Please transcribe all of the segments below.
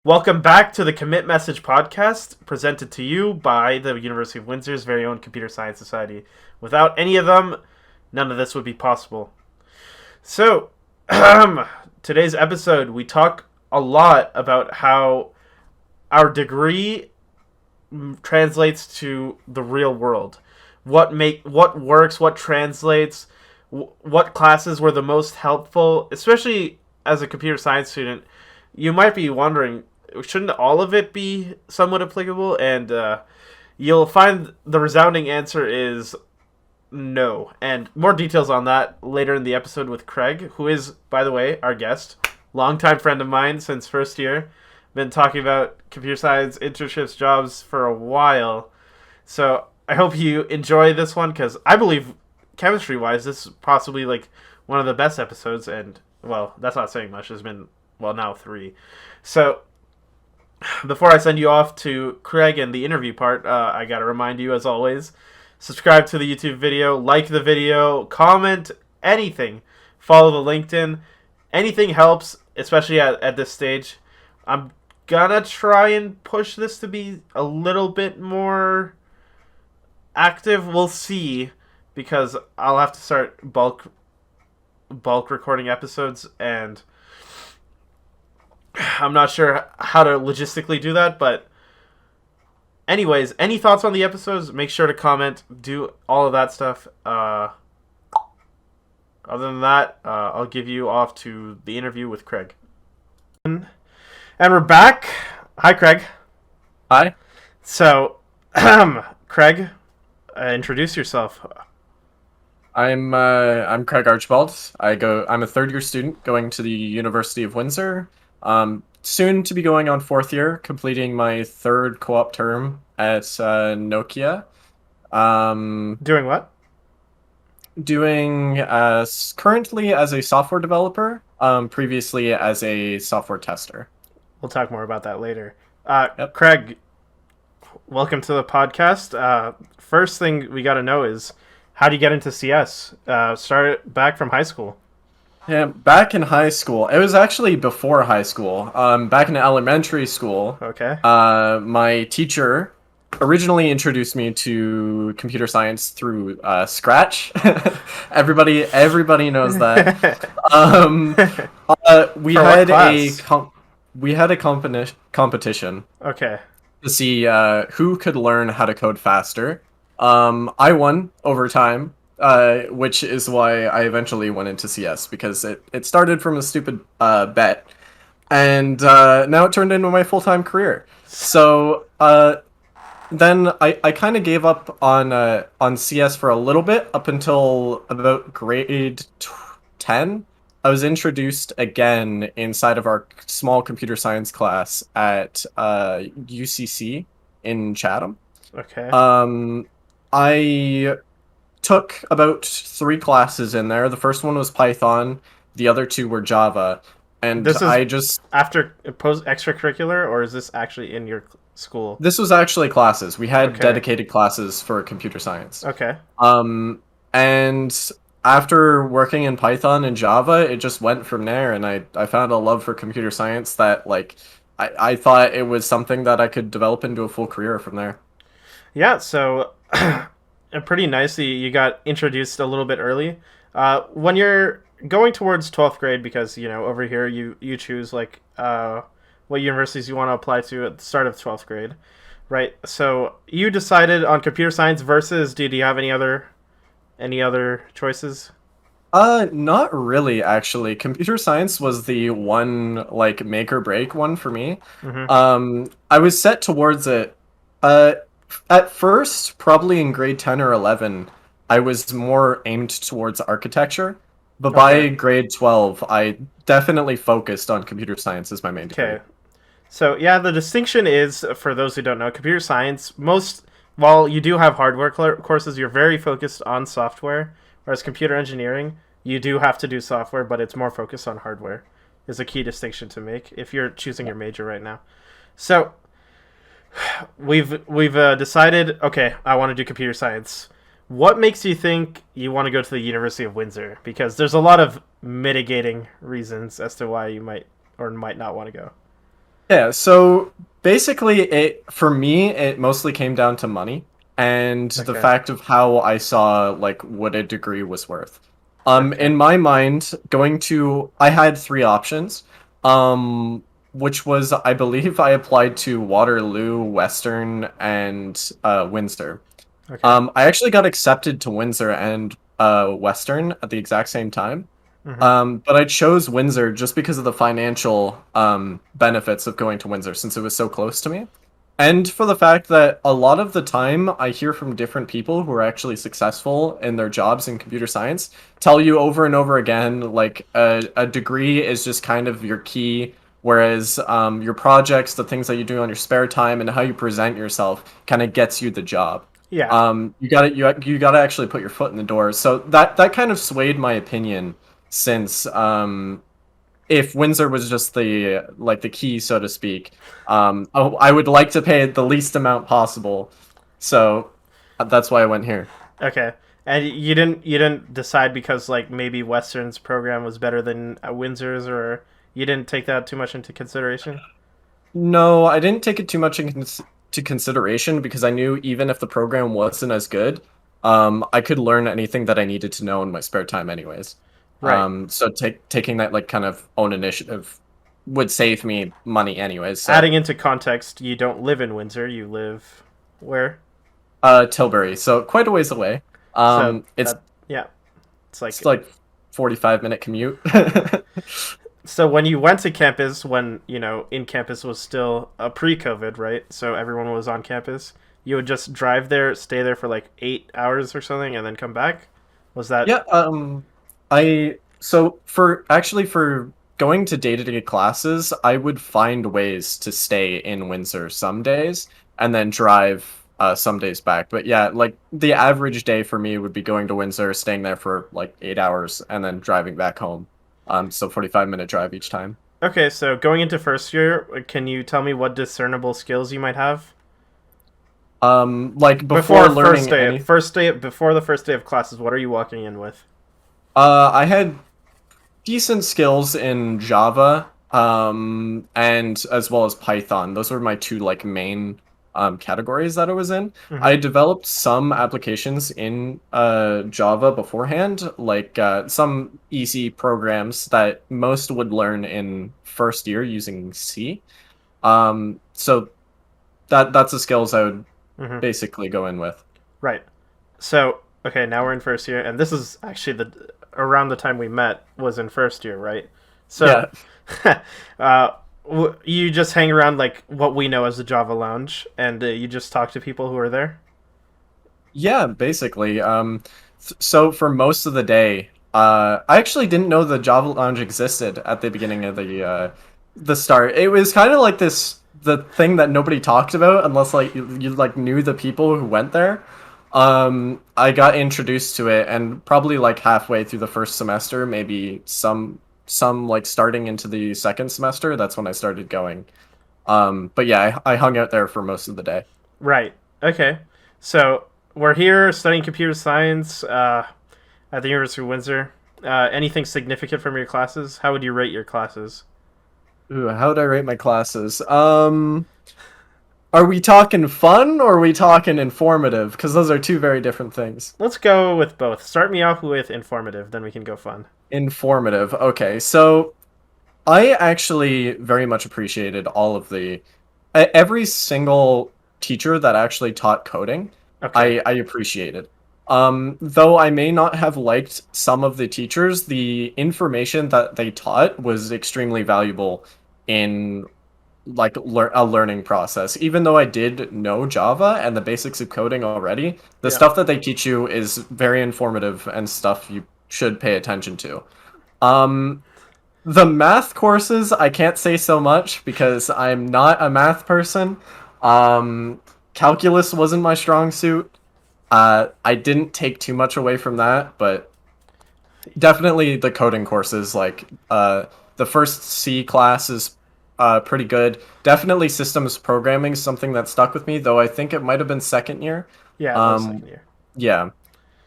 Welcome back to the Commit Message podcast, presented to you by the University of Windsor's very own Computer Science Society. Without any of them, none of this would be possible. So, today's episode, we talk a lot about how our degree translates to the real world. What works, what translates, what classes were the most helpful, especially as a computer science student. You might be wondering, shouldn't all of it be somewhat applicable? And you'll find the resounding answer is no. And more details on that later in the episode with Craig, who is, by the way, our guest. Longtime friend of mine since first year. Been talking about computer science, internships, jobs for a while. So I hope you enjoy this one, because I believe chemistry-wise, this is possibly like one of the best episodes. And, well, that's not saying much. There's been, well, now 3. So before I send you off to Craig and the interview part, I gotta remind you, as always, subscribe to the YouTube video, like the video, comment, anything. Follow the LinkedIn. Anything helps, especially at this stage. I'm gonna try and push this to be a little bit more active. We'll see, because I'll have to start bulk recording episodes, and I'm not sure how to logistically do that, but anyways, any thoughts on the episodes, make sure to comment, do all of that stuff. Other than that, I'll give you off to the interview with Craig. And we're back. Hi, Craig. Hi. So, Craig, introduce yourself. I'm Craig Archibald. I'm a third-year student going to the University of Windsor. Soon to be going on 4th year, completing my 3rd co-op term at Nokia. Doing what? Doing currently as a software developer, previously as a software tester. We'll talk more about that later. Yep. Craig, welcome to the podcast. First thing we got to know is, how do you get into CS? Start back from high school. Yeah, back in high school. It was actually before high school. Back in elementary school. Okay. My teacher originally introduced me to computer science through Scratch. Everybody knows that. We had a competition. Okay. To see who could learn how to code faster. I won over time. Which is why I eventually went into CS, because it started from a stupid bet, and now it turned into my full-time career. So then I kind of gave up on CS for a little bit, up until about grade 10. I was introduced again inside of our small computer science class at UCC in Chatham. Okay. I took about 3 classes in there. The first one was Python. The other 2 were Java. And this is I just... after extracurricular, or is this actually in your school? This was actually classes. We had dedicated classes for computer science. Okay. And after working in Python and Java, it just went from there, and I found a love for computer science that, like, I thought it was something that I could develop into a full career from there. Yeah, so... pretty nicely, you got introduced a little bit early. When you're going towards 12th grade, because, you know, over here you choose, like, what universities you want to apply to at the start of 12th grade, right? So you decided on computer science versus, do you have any other choices? Not really, actually. Computer science was the one, like, make or break one for me. Mm-hmm. I was set towards it. At first, probably in grade 10 or 11, I was more aimed towards architecture, but by grade 12, I definitely focused on computer science as my main degree. Okay. So, yeah, the distinction is, for those who don't know, computer science, while you do have hardware courses, you're very focused on software, whereas computer engineering, you do have to do software, but it's more focused on hardware, is a key distinction to make if you're choosing your major right now. So... We've decided, okay, I want to do computer science. What makes you think you want to go to the University of Windsor? Because there's a lot of mitigating reasons as to why you might or might not want to go. Yeah, so basically it for me it mostly came down to money and the Okay. fact of how I saw like what a degree was worth. Okay. In my mind, going to I had three options. Which was I believe I applied to Waterloo, Western, and Windsor. Okay. I actually got accepted to Windsor and Western at the exact same time. Mm-hmm. But I chose Windsor just because of the financial benefits of going to Windsor since it was so close to me. And for the fact that a lot of the time I hear from different people who are actually successful in their jobs in computer science tell you over and over again, like a degree is just kind of your key, whereas your projects, the things that you do on your spare time, and how you present yourself kind of gets you the job. Yeah. You gotta actually put your foot in the door. So that kind of swayed my opinion since if Windsor was just the like the key, so to speak, I would like to pay the least amount possible. So that's why I went here. Okay. And you didn't decide because like maybe Western's program was better than Windsor's, or you didn't take that too much into consideration? No, I didn't take it too much into consideration because I knew even if the program wasn't as good, I could learn anything that I needed to know in my spare time anyways. Right. So taking that like kind of own initiative would save me money anyways. So Adding into context, you don't live in Windsor. You live where? Tilbury, so quite a ways away. So It's that yeah, it's it's like like 45-minute commute. so when you went to campus, when in campus was still pre-COVID, right? So everyone was on campus. You would just drive there, stay there for like 8 hours or something, and then come back. Was that Yeah, I so for actually for going to day-to-day classes, I would find ways to stay in Windsor some days and then drive some days back. But yeah, like the average day for me would be going to Windsor, staying there for like 8 hours, and then driving back home. So 45-minute drive each time. okay? So going into first year, can you tell me what discernible skills you might have Like before before first learning day? any, First day before the first day of classes. What are you walking in with? I had decent skills in Java, and as well as Python. Those were my two like main categories that I was in. Mm-hmm. I developed some applications in Java beforehand, like some easy programs that most would learn in first year using C. So that's the skills I would Mm-hmm. basically go in with. Right. So, okay, now we're in first year, and this is actually the around the time we met was in first year, right? So, Yeah. you just hang around like what we know as the Java Lounge, and you just talk to people who are there. Yeah, basically. So for most of the day, I actually didn't know the Java Lounge existed at the beginning of the start. It was kind of like the thing that nobody talked about unless like you like knew the people who went there. I got introduced to it, and probably like halfway through the first semester, maybe some like starting into the second semester, that's when I started going. But yeah, I hung out there for most of the day. Right. Okay. So we're here studying computer science at the University of Windsor. Anything significant from your classes? How would you rate your classes? Ooh, how would I rate my classes? Are we talking fun or are we talking informative? Because those are two very different things. Let's go with both. Start me off with informative, then we can go fun. Informative. Okay, so I actually very much appreciated all of every single teacher that actually taught coding. Okay. I appreciated. Though I may not have liked some of the teachers, the information that they taught was extremely valuable in like a learning process. Even though I did know Java and the basics of coding already, the Yeah. stuff that they teach you is very informative and stuff you should pay attention to. Um, the math courses, I can't say so much because I'm not a math person. Calculus wasn't my strong suit. I didn't take too much away from that, but definitely the coding courses, like the first C class is pretty good. Definitely systems programming is something that stuck with me, though I think it might have been second year. Yeah, it was Um, second year. yeah,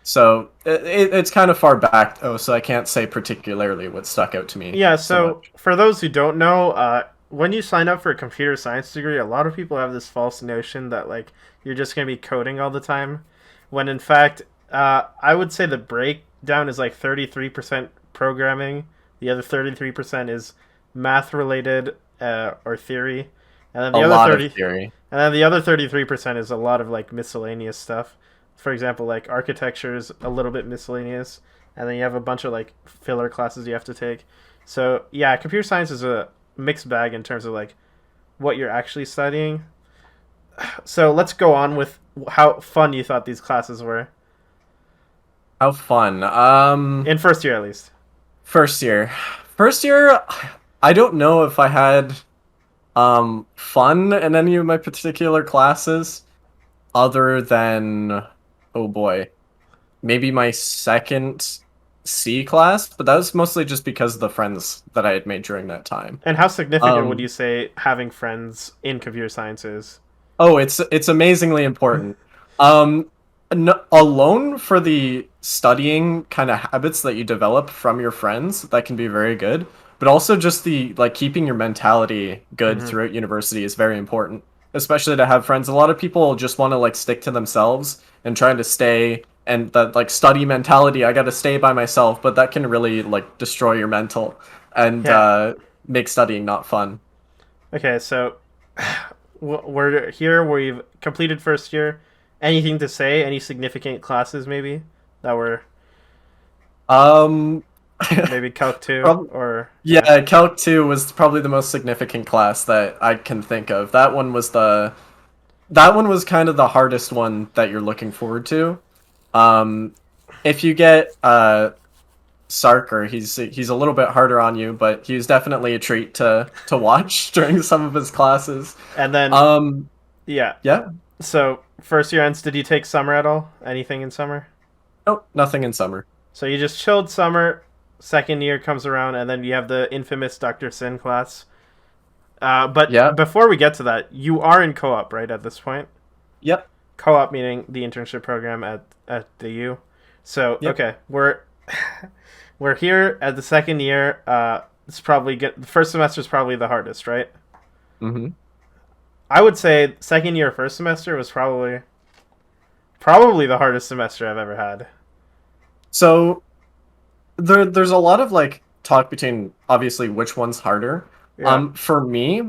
so it's kind of far back though, so I can't say particularly what stuck out to me Yeah, so so much. for those who don't know, when you sign up for a computer science degree, a lot of people have this false notion that like you're just gonna be coding all the time, when in fact, I would say the breakdown is like 33% programming, the other 33% is math related or theory, and then A the other lot of 30, theory. and then the other 33% is a lot of like miscellaneous stuff. For example, like architecture is a little bit miscellaneous, and then you have a bunch of like filler classes you have to take. So yeah, computer science is a mixed bag in terms of like what you're actually studying. So let's go on with how fun you thought these classes were How fun. in first year at least. First year. First year, I don't know if I had fun in any of my particular classes other than, oh boy, maybe my second C class, but that was mostly just because of the friends that I had made during that time. And how significant would Um, you say having friends in computer science is? oh, it's amazingly important. Um, Alone for the studying kind of habits that you develop from your friends, that can be very good. But also just the like keeping your mentality good Hmm. throughout university is very important, especially to have friends. A lot of people just want to like stick to themselves and trying to stay and that like study mentality. I got to stay by myself, but that can really like destroy your mental and Yeah. make studying not fun. Okay, so we're here. We've completed first year. Anything to say? Any significant classes maybe that were Um, maybe Calc two prob- or yeah. Yeah, Calc 2 was probably the most significant class that I can think of. That one was kind of the hardest one that you're looking forward to. Um, if you get Sarker, he's a little bit harder on you, but he's definitely a treat to watch during some of his classes. And then Um, yeah. yeah, So first year ends. Did you take summer at all? Anything in summer? no, nothing in summer. So you just chilled summer. Second year comes around, and then you have the infamous Dr. Sin class. But Yeah, before we get to that, you are in co-op, right? At this point, yep, co-op meaning the internship program at the U. So yep. okay, we're here at the second year. It's probably the first semester is probably the hardest, right? Hmm. I would say second year first semester was probably the hardest semester I've ever had. So there's a lot of like talk between obviously which one's harder. Yeah. For me,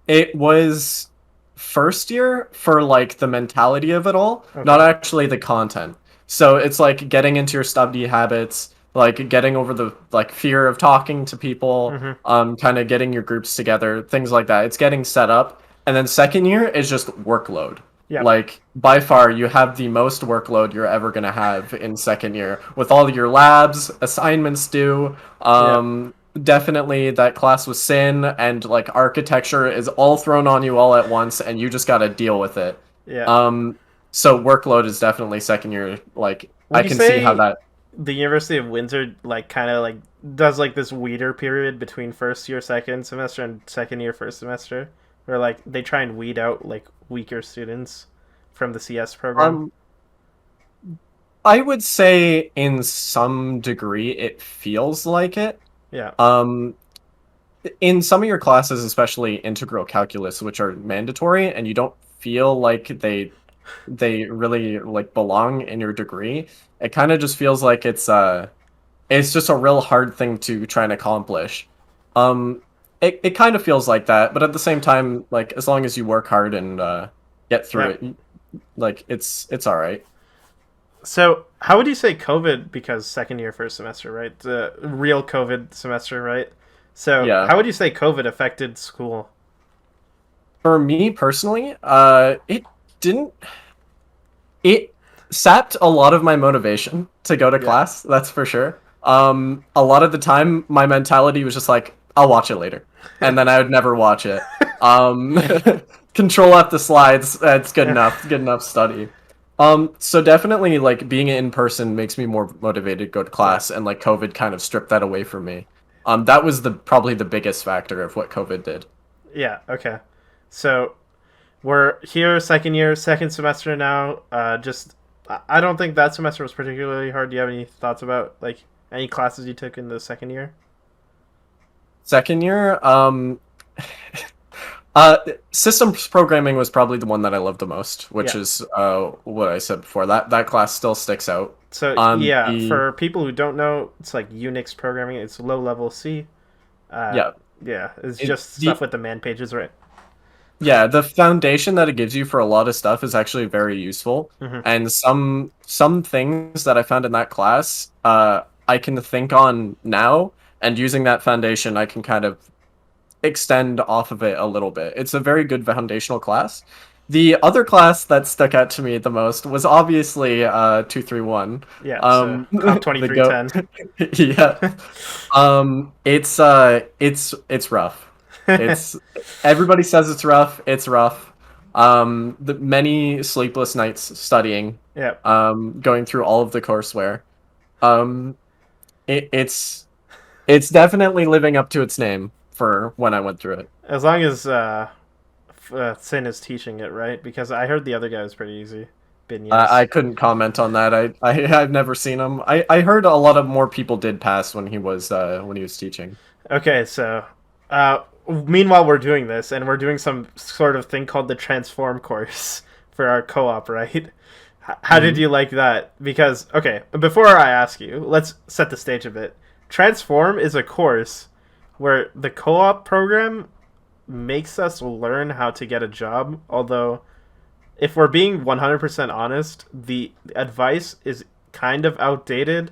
it was first year for like the mentality of it all, not Okay. actually the content. So it's like getting into your study habits, like getting over the like fear of talking to people, Mhm. kind of getting your groups together, things like that. It's getting set up. And then second year is just workload. Yeah. Like by far you have the most workload you're ever going to have in second year with all your labs, assignments due. Yeah. Definitely that class with sin and like architecture is all thrown on you all at once and you just got to deal with it. Yeah. Um, so workload is definitely second year. Like I Would you can see how say that. the University of Windsor like kind of like does like this weeder period between first year second semester and second year first semester, where like they try and weed out like weaker students from the CS program? Um, I would say in some degree it feels like it. Yeah. Um, in some of your classes, especially integral calculus, which are mandatory, and you don't feel like they really like belong in your degree, it kind of just feels like it's just a real hard thing to try and accomplish. It kind of feels like that, but at the same time, like as long as you work hard and get through Yeah. it, like it's all right. So how would you say COVID, because second year first semester, right? The real COVID semester, right? So Yeah. how would you say COVID affected school? For me personally, it didn't. It sapped a lot of my motivation to go to Yeah. class. That's for sure. A lot of the time, my mentality was just like, "I'll watch it later," and then I would never watch it. Um, Control F the slides. That's good enough. Good enough study. So definitely, like being in person makes me more motivated to go to Yeah. class, and like COVID kind of stripped that away from me. That was the probably the biggest factor of what COVID did. Yeah. Okay. So we're here, second year, second semester now. Just I don't think that semester was particularly hard. Do you have any thoughts about like any classes you took in the second year? Second year, Uh, Systems programming was probably the one that I loved the most, which Yeah. is what I said before. That class still sticks out. So Um, yeah, the for people who don't know, it's like Unix programming. It's low level C. Uh, Yeah, yeah, it's it, just stuff the with the man pages, right? yeah, the foundation that it gives you for a lot of stuff is actually very useful. Hmm. And some things that I found in that class, I can think on now, and using that foundation, I can kind of extend off of it a little bit. It's a very good foundational class. The other class that stuck out to me the most was obviously 231. Yeah. So Comp The go 2310. yeah. It's rough. It's Everybody says it's rough. It's rough. The many sleepless nights studying, Yeah. going through all of the courseware. Um, it's definitely living up to its name for when I went through it. As long as Sin is teaching it, right? Because I heard the other guy was pretty easy. Binias. I couldn't comment on that. I've never seen him. I heard a lot of more people did pass when he was teaching. Okay, so meanwhile we're doing this, and we're doing some sort of thing called the transform course for our co-op, right? How did Hmm. you like that? Because okay, before I ask you, let's set the stage a bit. Transform is a course where the co-op program makes us learn how to get a job. Although, if we're being 100% honest, the advice is kind of outdated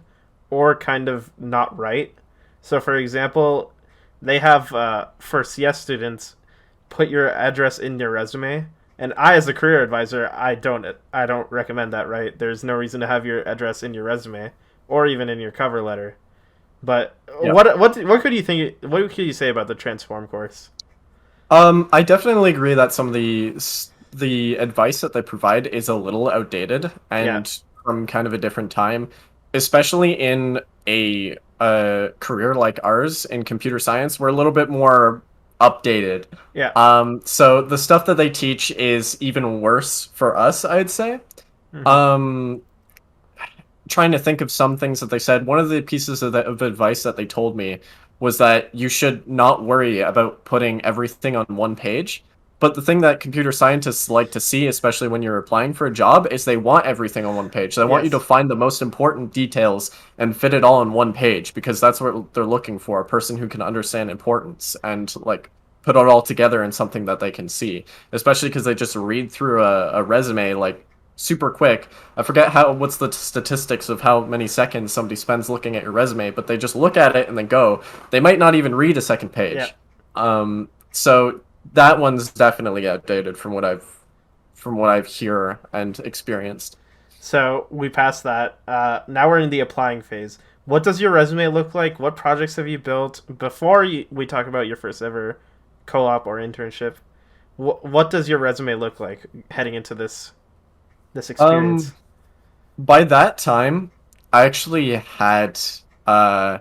or kind of not right. So, for example, they have for CS students, put your address in your resume. And I, as a career advisor, I don't recommend that. Right? There's no reason to have your address in your resume or even in your cover letter. But Yeah. what could you think? What could you say about the transform course? I definitely agree that some of the advice that they provide is a little outdated Yeah. and from kind of a different time, especially in a career like ours in computer science. We're a little bit more updated. Yeah. So the stuff that they teach is even worse for us, I'd say. Hmm. Um, Trying to think of some things that they said. One of the pieces of advice that they told me was that you should not worry about putting everything on one page. But the thing that computer scientists like to see, especially when you're applying for a job, is they want everything on one page. They want you to Yes. find the most important details and fit it all on one page because that's what they're looking for, a person who can understand importance and like put it all together in something that they can see. Especially because they just read through a resume like super quick. I forget what's the statistics of how many seconds somebody spends looking at your resume, but they just look at it and then go. They might not even read a second Yeah. page. So that one's definitely outdated from what I've hear and experienced. So we passed that. Now we're in the applying phase. What does your resume look like? What projects have you built? Before we talk about your first ever co-op or internship, what does your resume look like heading into this Um, experience? by that time, I actually had uh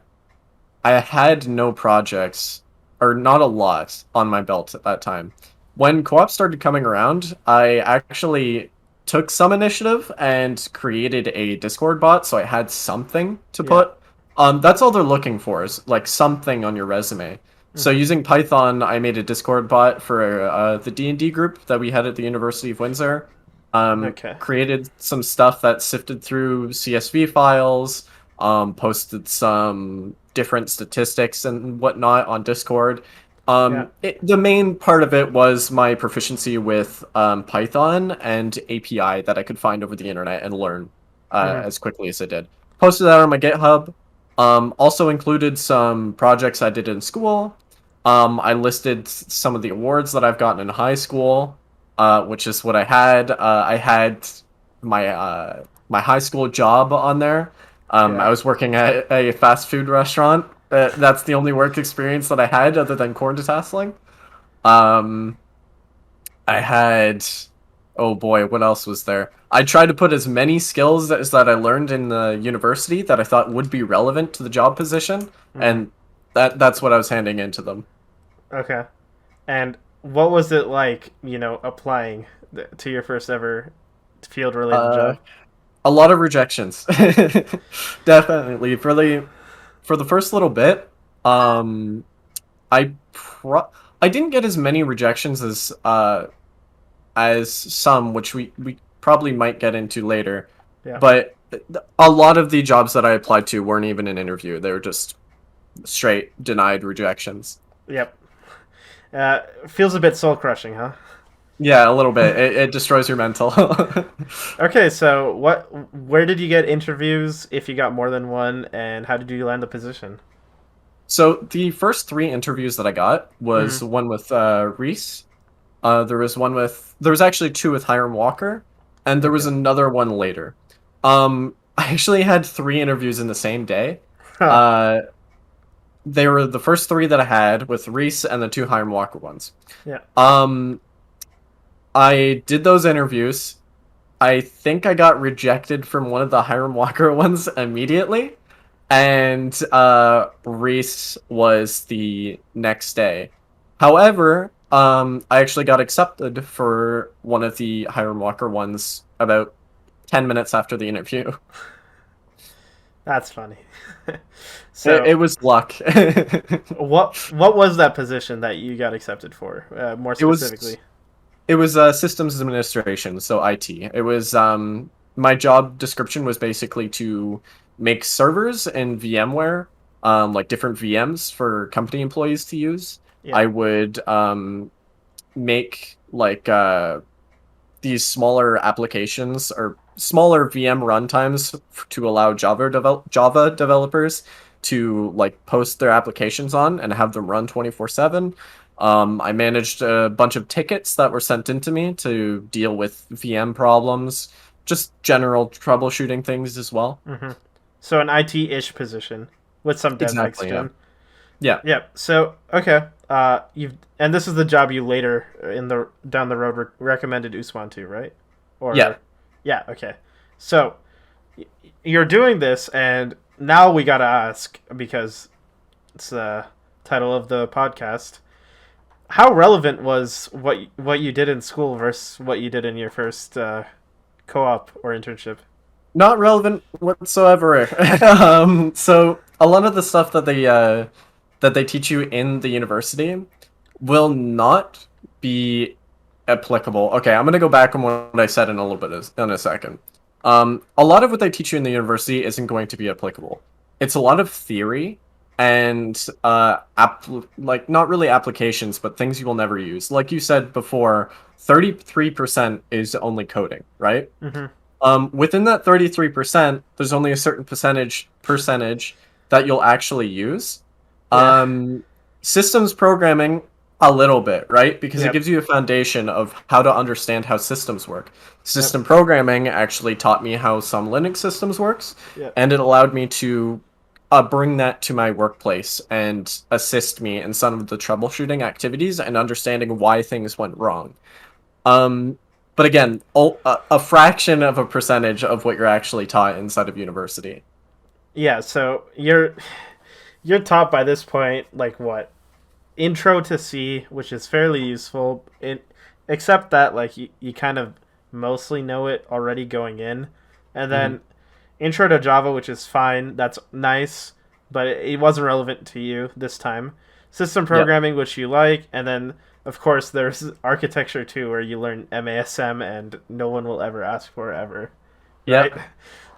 I had no projects, or not a lot, on my belt at that time. When co-op started coming around, I actually took some initiative and created a Discord bot, so I had something to Yeah. put. That's all they're looking for is like something on your resume. So Hmm. using Python, I made a Discord bot for the D&D group that we had at the University of Windsor. Okay. Created some stuff that sifted through CSV files, posted some different statistics and whatnot on Discord. Yeah. The main part of it was my proficiency with Python and API that I could find over the internet and learn Hmm. as quickly as I did. Posted that on my GitHub. Also included some projects I did in school. I listed some of the awards that I've gotten in high school, which is what I had. I had my high school job on there. I Yeah. was working at a fast food restaurant. That's the only work experience that I had other than corn detasseling. Um, I had, oh boy, what else was there? I tried to put as many skills as that I learned in the university that I thought would be relevant to the job position, Hmm. and that's what I was handing into them. Okay. And what was it like, applying to your first ever field related Uh, job? a lot of rejections, definitely for the first little bit. Um, I pro I didn't get as many rejections as some, which we probably might get into later. Yeah. But a lot of the jobs that I applied to weren't even an interview. They were just straight denied rejections. Yep. Feels a bit soul crushing, huh? Yeah, a little bit. It destroys your mental. Okay, so where did you get interviews if you got more than one, and how did you land the position? So the first three interviews that I got Hmm. was one with Reese. There was actually two with Hiram Walker, and there was Okay. another one later. I actually had three interviews in the same day. Huh. Uh, they were the first three that I had with Reese and the two Hiram Walker ones. Yeah. Um, I did those interviews. I think I got rejected from one of the Hiram Walker ones immediately, and Reese was the next day. However, I actually got accepted for one of the Hiram Walker ones about 10 minutes after the interview. That's funny. It So, was luck. what was that position that you got accepted for, more It was specifically? it was systems administration, so IT. It was my job description was basically to make servers in VMware, like different VMs for company employees to use. Yeah. I would make like these smaller applications or smaller VM runtimes to allow Java developers to like post their applications on and have them run 24/7. I managed a bunch of tickets that were sent into me to deal with VM problems, just general troubleshooting things as well. Hmm. So an IT-ish position with some dev Exactly, yeah. exgen. Yeah. Yeah. So okay. You've and this is the job you later in the down the road recommended Usman to, right? Yeah. Or yeah. Okay. So you're doing this, and now we gotta ask because it's the title of the podcast. How relevant was what you did in school versus what you did in your first co-op or internship? Not relevant whatsoever. So a lot of the stuff that they teach you in the university will not be applicable. Okay, I'm gonna go back on what I said in a little bit in a second. A lot of what they teach you in the university isn't going to be applicable. It's a lot of theory and like not really applications, but things you will never use. Like you said before, 33% is only coding, right? Mm-hmm. Within that 33%, there's only a certain percentage that you'll actually use. Yeah. Um, Systems programming a little bit, right? Because it Yep. gives you a foundation of how to understand how systems work. Yep. System programming actually taught me how some Linux systems works, Yep. and it allowed me to bring that to my workplace and assist me in some of the troubleshooting activities and understanding why things went wrong. Um, but again, a fraction of a percentage of what you're actually taught inside of university. Yeah. So you're taught by this point like what intro to C, which is fairly useful. Except that like you kind of mostly know it already going in, and Hmm. then intro to Java, which is fine. That's nice, but it wasn't relevant to you this time. System Yep. programming, which you like, and then of course there's architecture too, where you learn MASM, and no one will ever ask for it ever, right? Yep.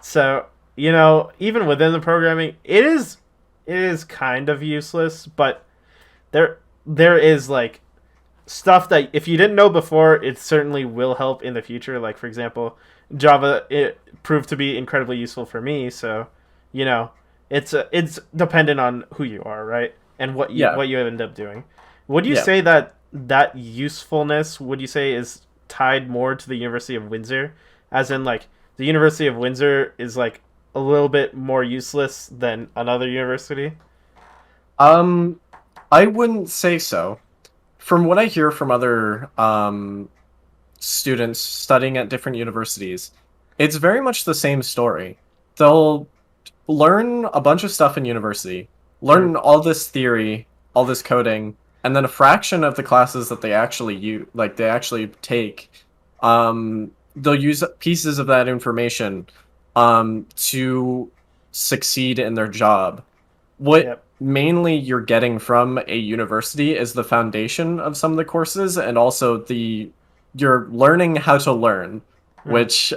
So even within the programming, it is kind of useless, but there is like stuff that if you didn't know before, it certainly will help in the future. Like for example, Java it proved to be incredibly useful for me. So, you know, it's dependent on who you are, right, and Yeah. what you end up doing. Would you Yeah. say that that usefulness would you say is tied more to the University of Windsor, as in like the University of Windsor is like a little bit more useless than another university? Um, I wouldn't say so. From what I hear from other students studying at different universities, it's very much the same story. They'll learn a bunch of stuff in university, Mm, learn all this theory, all this coding, and then a fraction of the classes that they actually they actually take, they'll use pieces of that information to succeed in their job. What yep. mainly you're getting from a university is the foundation of some of the courses, and also you're learning how to learn, Hmm. which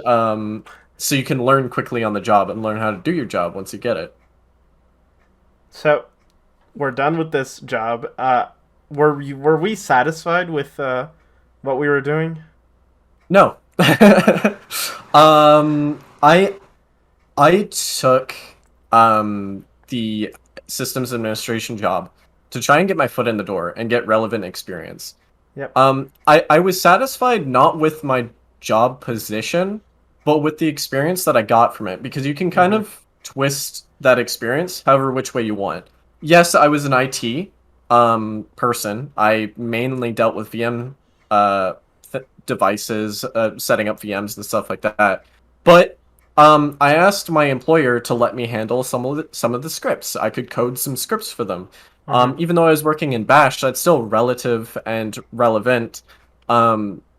so you can learn quickly on the job and learn how to do your job once you get it. So we're done with this job. Were we satisfied with what we were doing? No. I took the systems administration job to try and get my foot in the door and get relevant experience. Yep. I was satisfied not with my job position, but with the experience that I got from it, because you can kind Hmm. of twist that experience however which way you want. Yes, I was an IT person. I mainly dealt with VM devices, setting up VMs and stuff like that. But I asked my employer to let me handle some of the scripts. I could code some scripts for them. Hmm. Even though I was working in Bash, that's still relative and relevant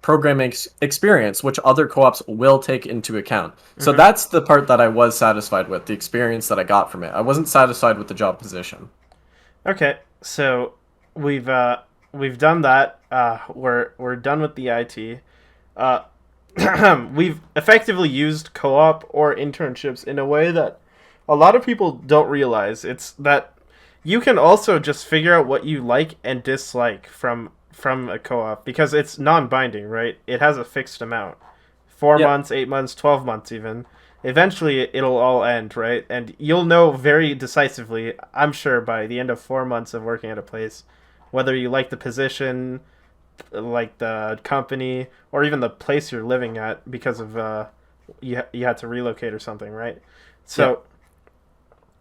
programming experience, which other co-ops will take into account. So Hmm. that's the part that I was satisfied with, the experience that I got from it. I wasn't satisfied with the job position. Okay. So we've we've done that. We're done with the IT. Uh, we've effectively used co-op or internships in a way that a lot of people don't realize. It's that you can also just figure out what you like and dislike from a co-op because it's non-binding, right? It has a fixed amount. 4 Yeah. months, 8 months, 12 months even. Eventually it'll all end, right? And you'll know very decisively, I'm sure by the end of 4 months of working at a place, whether you like the position, like the company, or even the place you're living at because of you had to relocate or something, right? Yeah. So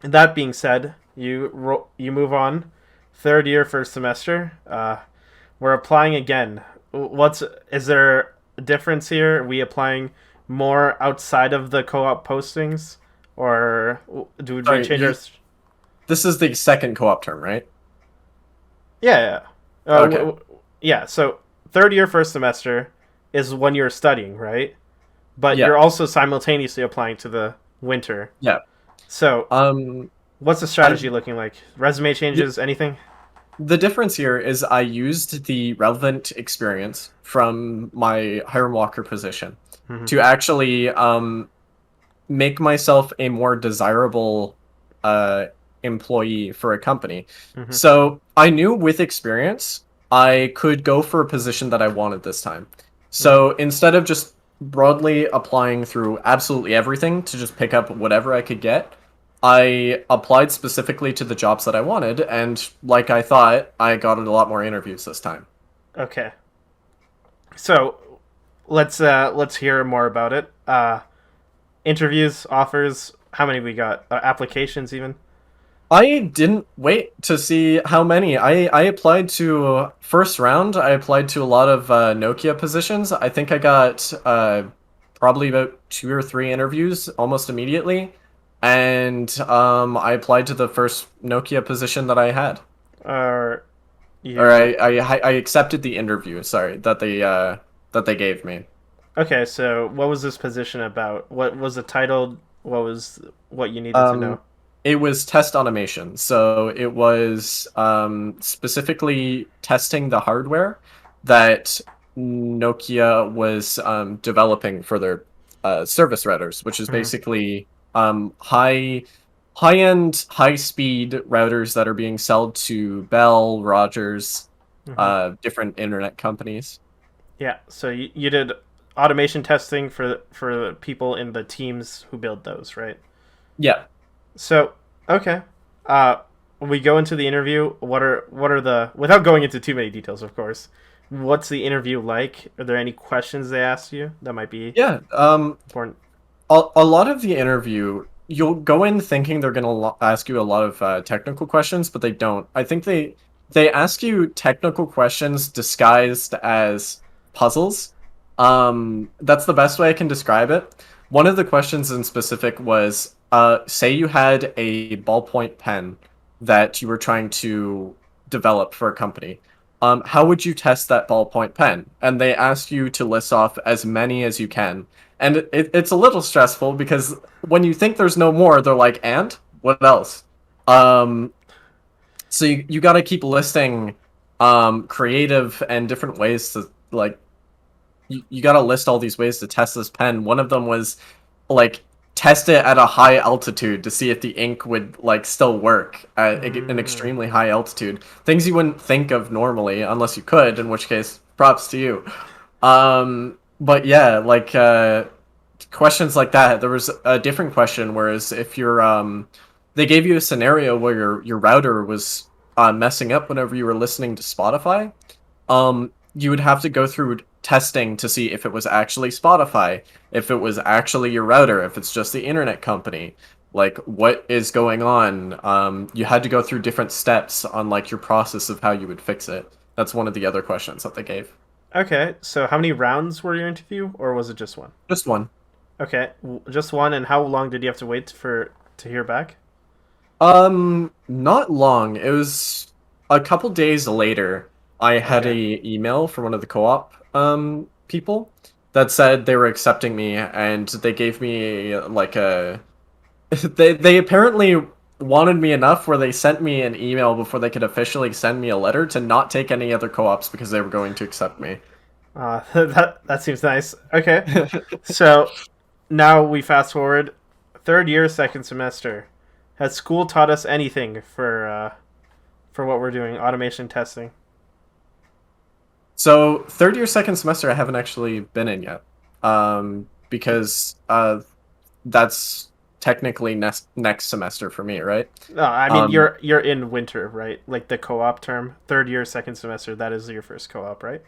that being said, you move on, third year, first semester. We're applying again. What's is there a difference here? Are we applying more outside of the co-op postings, or do we Sorry, change our? this is the second co-op term, right? Yeah, yeah. Okay. Yeah. So third year, first semester is when you're studying, right? But Yeah. you're also simultaneously applying to the winter. Yeah. So Um, what's the I strategy looking like? Resume the, changes? Anything? the difference here is I used the relevant experience from my Hiram Walker position Mm-hmm. to actually make myself a more desirable uh, employee for a company. Mm-hmm. So I knew with experience, I could go for a position that I wanted this time. Mm-hmm. So instead of just broadly applying through absolutely everything to just pick up whatever I could get, I applied specifically to the jobs that I wanted, and like I thought, I got a lot more interviews this time. Okay. So let's hear more about it. Interviews, offers. How many we got? Applications even. I didn't wait to see how many. I applied to first round. I applied to a lot of Nokia positions. I think I got probably about two or three interviews almost immediately, and I applied to the first Nokia position that I had, Or or you? I accepted the interview. Sorry, that they gave me. Okay. So what was this position about? What was the title? What was what you needed to know? Um, it was test automation. So it was specifically testing the hardware that Nokia was developing for their service routers, which is Hmm. basically high end, high speed routers that are being sold to Bell, Rogers, Hmm. different internet companies. Yeah. So you did automation testing for the people in the teams who build those, right? Yeah. So okay. Uh, we go into the interview. What are the without going into too many details, of course. What's the interview like? Are there any questions they asked you that might be Yeah. important? A lot of the interview, you'll go in thinking they're going to ask you a lot of technical questions, but they don't. I think they ask you technical questions disguised as puzzles. That's the best way I can describe it. One of the questions in specific was, say you had a ballpoint pen that you were trying to develop for a company. How would you test that ballpoint pen? And they ask you to list off as many as you can, and it's a little stressful because when you think there's no more, they're like, and what else? Um, So you got to keep listing creative and different ways to like you got to list all these ways to test this pen. One of them was like test it at a high altitude to see if the ink would like still work at an Mm, extremely high altitude. Things you wouldn't think of normally unless you could, in which case props to you. But yeah, like questions like that. There was a different question, whereas if you're they gave you a scenario where your router was messing up whenever you were listening to Spotify. You would have to go through testing to see if it was actually Spotify, if it was actually your router, if it's just the internet company, like what is going on. You had to go through different steps on like your process of how you would fix it. That's one of the other questions that they gave. okay, so how many rounds were your interview, or was it just one? Just one. Okay, just one. And how long did you have to wait for to hear back? Not long. It was a couple days later. I had Okay. a email from one of the co-op people that said they were accepting me, and they gave me like a they apparently wanted me enough where they sent me an email before they could officially send me a letter to not take any other co-ops because they were going to accept me. That seems nice. Okay, so now we fast forward, third year, second semester. Has school taught us anything for what we're doing, automation testing? So third year, second semester, I haven't actually been in yet, because that's technically next semester for me, right? No, I mean Um, you're in winter, right? Like the co-op term, third year, second semester. That is your first co-op, right?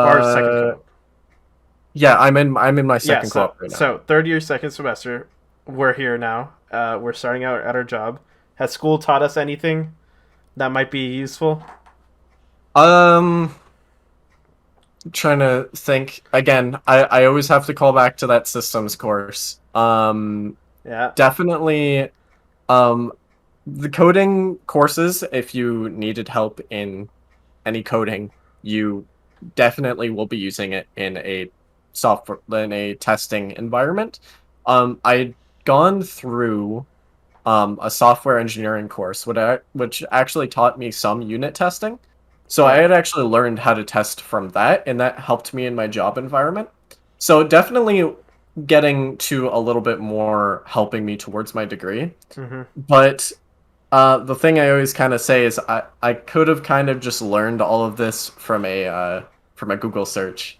Or second uh, co-op. yeah, I'm in my Yeah. second So co-op right now. so third year, second semester. We're here now. We're starting out at our job. Has school taught us anything that might be useful? Um, Trying to think again. I always have to call back to that systems course. Yeah. Definitely. Um, the coding courses, if you needed help in any coding, you definitely will be using it in a testing environment. I'd gone through a software engineering course, which actually taught me some unit testing. So I Yeah. had actually learned how to test from that, and that helped me in my job environment. So definitely getting to a little bit more helping me towards my degree. Mm-hmm. But the thing I always kind of say is I could have kind of just learned all of this from a Google search,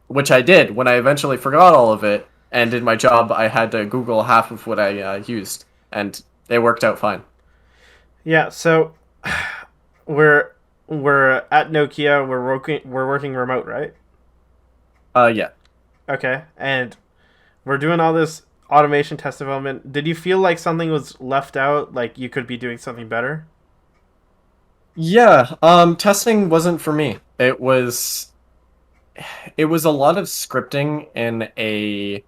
which I did when I eventually forgot all of it. And in my job, I had to Google half of what I used, and it worked out fine. Yeah. So we're we're at Nokia. We're working remote, right? Yeah. Okay. And we're doing all this automation test development. Did you feel like something was left out? Like you could be doing something better? Yeah, testing wasn't for me. It was a lot of scripting in a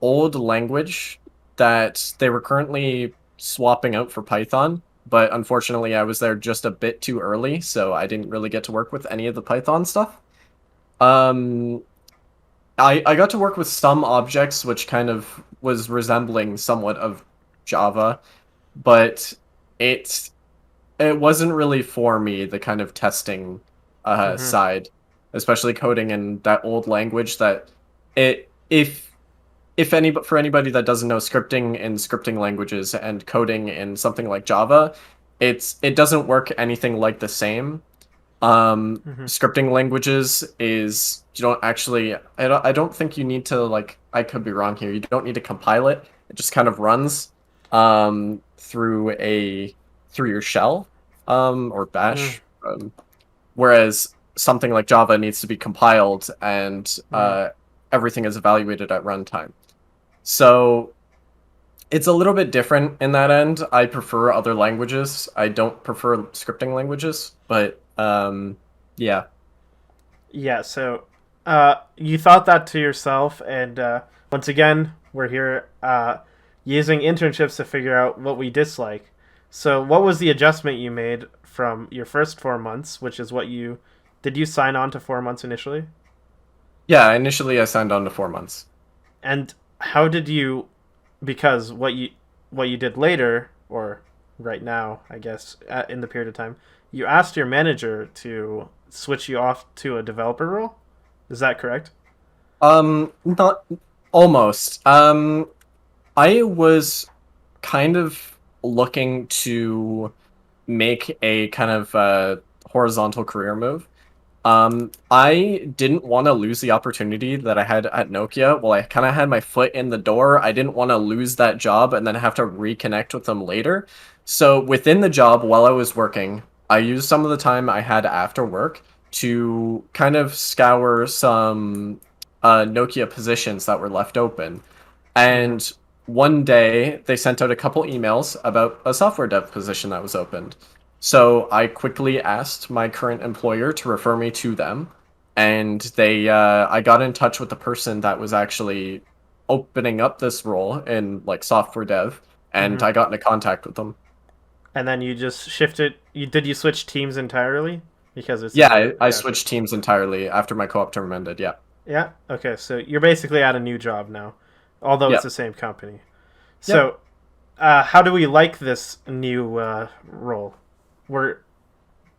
old language that they were currently swapping out for Python, but unfortunately I was there just a bit too early, so I didn't really get to work with any of the Python stuff. Um, I got to work with some objects which kind of was resembling somewhat of Java, but it it wasn't really for me, the kind of testing Mm-hmm. side, especially coding in that old language that it if any for anybody that doesn't know scripting in scripting languages and coding in something like Java, it doesn't work anything like the same. Mm-hmm. Scripting languages is you don't actually I don't think you need to like I could be wrong here. You don't need to compile it. It just kind of runs through your shell or Mm-hmm. bash. Whereas something like Java needs to be compiled and everything is evaluated at runtime. So it's a little bit different in that end. I prefer other languages. I don't prefer scripting languages, but yeah. Yeah. So you thought that to yourself, and once again, we're here using internships to figure out what we dislike. So, what was the adjustment you made from your first 4 months, which is what you did you sign on to 4 months initially? Yeah, initially I signed on to 4 months. And how did you because what you did later or right now, I guess, in the period of time, you asked your manager to switch you off to a developer role. Is that correct? Not almost. I was kind of looking to make a kind of horizontal career move. I didn't want to lose the opportunity that I had at Nokia. Well, I kind of had my foot in the door. I didn't want to lose that job and then have to reconnect with them later. So within the job, while I was working, I used some of the time I had after work to kind of scour some Nokia positions that were left open. Mm-hmm. And one day they sent out a couple emails about a software dev position that was opened. So I quickly asked my current employer to refer me to them, and I got in touch with the person that was actually opening up this role in like software dev, and Mm-hmm. I got into contact with them. And then you just shifted. You switch teams entirely because it's Yeah, a I yeah. Okay. switched teams entirely after my co-op term ended. Yeah, Yeah. Okay. So you're basically at a new job now, although it's yeah, the same company. yep. So, how do we like this new role? We're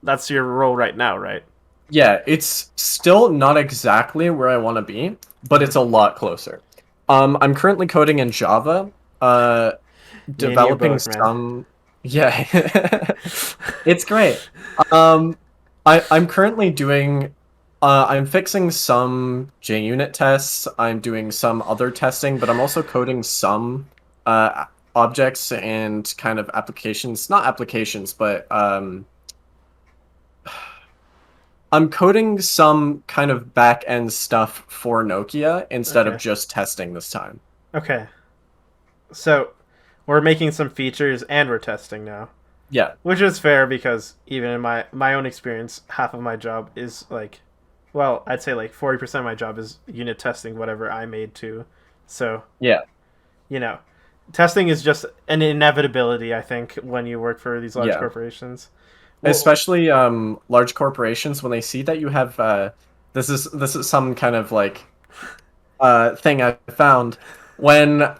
That's your role right now, right? Yeah, it's still not exactly where I want to be, but Mm-hmm. it's a lot closer. I'm currently coding in Java, Me and you developing both, man. some. Yeah, it's great. Um, I'm currently doing. I'm fixing some JUnit tests. I'm doing some other testing, but I'm also coding some objects and kind of applications. Not applications, but I'm coding some kind of back end stuff for Nokia instead of Okay. just testing this time. Okay. So we're making some features and we're testing now, Yeah, which is fair because even in my own experience, half of my job is like, well, I'd say like 40% of my job is unit testing whatever I made to. So yeah, you know, testing is just an inevitability. I think when you work for these large yeah. corporations. Well, Especially large corporations when they see that you have this is some kind of like thing I found when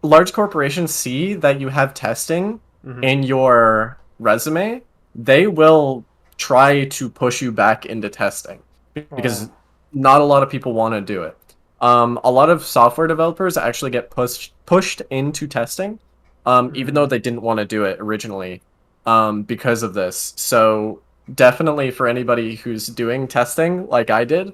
large corporations see that you have testing mm-hmm. in your resume, they will try to push you back into testing Oh. because not a lot of people want to do it. A lot of software developers actually get pushed into testing, even though Mm-hmm. they didn't want to do it originally, because of this. So definitely for anybody who's doing testing like I did,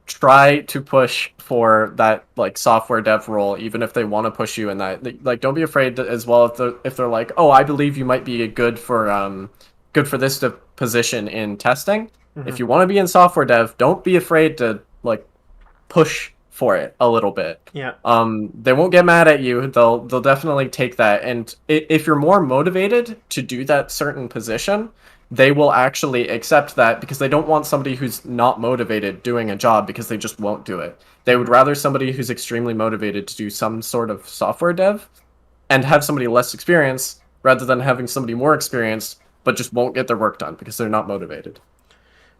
try to push for that like software dev role even if they want to push you in that, like don't be afraid to, as well, if they're like, oh, I believe you might be good for this position in testing. Mm-hmm. If you want to be in software dev, don't be afraid to like push for it a little bit. Yeah. They won't get mad at you. They'll definitely take that. And if you're more motivated to do that certain position, they will actually accept that because they don't want somebody who's not motivated doing a job because they just won't do it. They would Mm-hmm. rather somebody who's extremely motivated to do some sort of software dev and have somebody less experienced rather than having somebody more experienced but just won't get their work done because they're not motivated.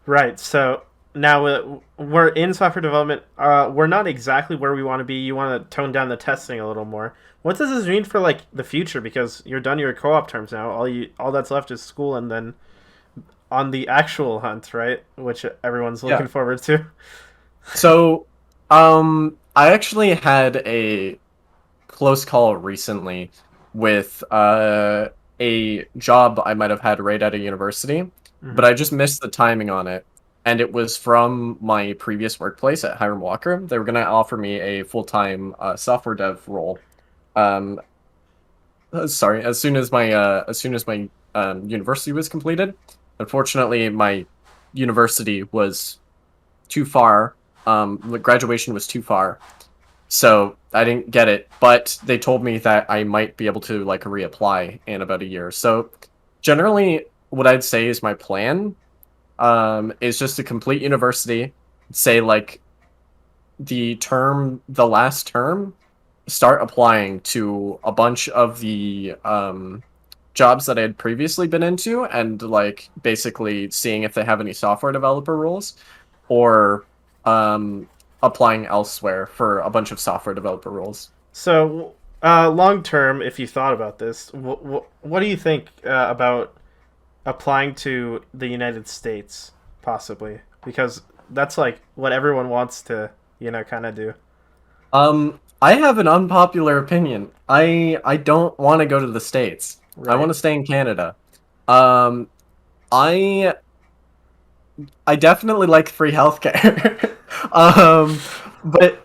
Right. So now we're in software development. We're not exactly where we want to be. You want to tone down the testing a little more. What does this mean for like the future? Because you're done your co-op terms now. All that's left is school, and then on the actual hunt, right? Which everyone's Yeah. looking forward to. So, I actually had a close call recently with a job I might have had right at a university, but Mm-hmm. I just missed the timing on it. And it was from my previous workplace at Hiram Walker. They were going to offer me a full-time software dev role. Um, sorry, as soon as my university was completed. Unfortunately, my university was too far. The graduation was too far, so I didn't get it, but they told me that I might be able to like reapply in about a year. So generally what I'd say is my plan is just to complete university, say like the last term, start applying to a bunch of the jobs that I had previously been into and like basically seeing if they have any software developer roles or applying elsewhere for a bunch of software developer roles. So Long term, if you thought about this, what do you think about applying to the United States, possibly? Because that's like what everyone wants to, kind of do. I have an unpopular opinion. I don't want to go to the States. I want Right. to stay in Canada. Um, I I definitely like free healthcare. um, but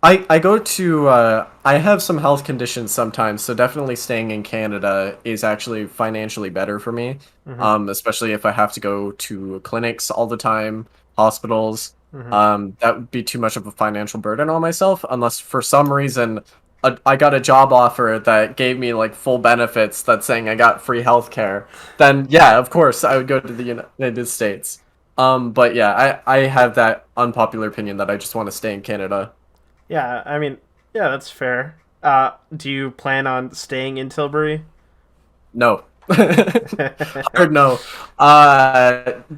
I go to I have some health conditions sometimes, so definitely staying in Canada is actually financially better for me. Mm-hmm. Especially if I have to go to clinics all the time, hospitals. Mm-hmm. That would be too much of a financial burden on myself, unless for some reason I got a job offer that gave me like full benefits that's saying I got free healthcare. Then yeah, of course I would go to the United States. But yeah, I have that unpopular opinion that I just want to stay in Canada. Yeah, I mean, yeah, that's fair. Do you plan on staying in Tilbury? No. Hard no.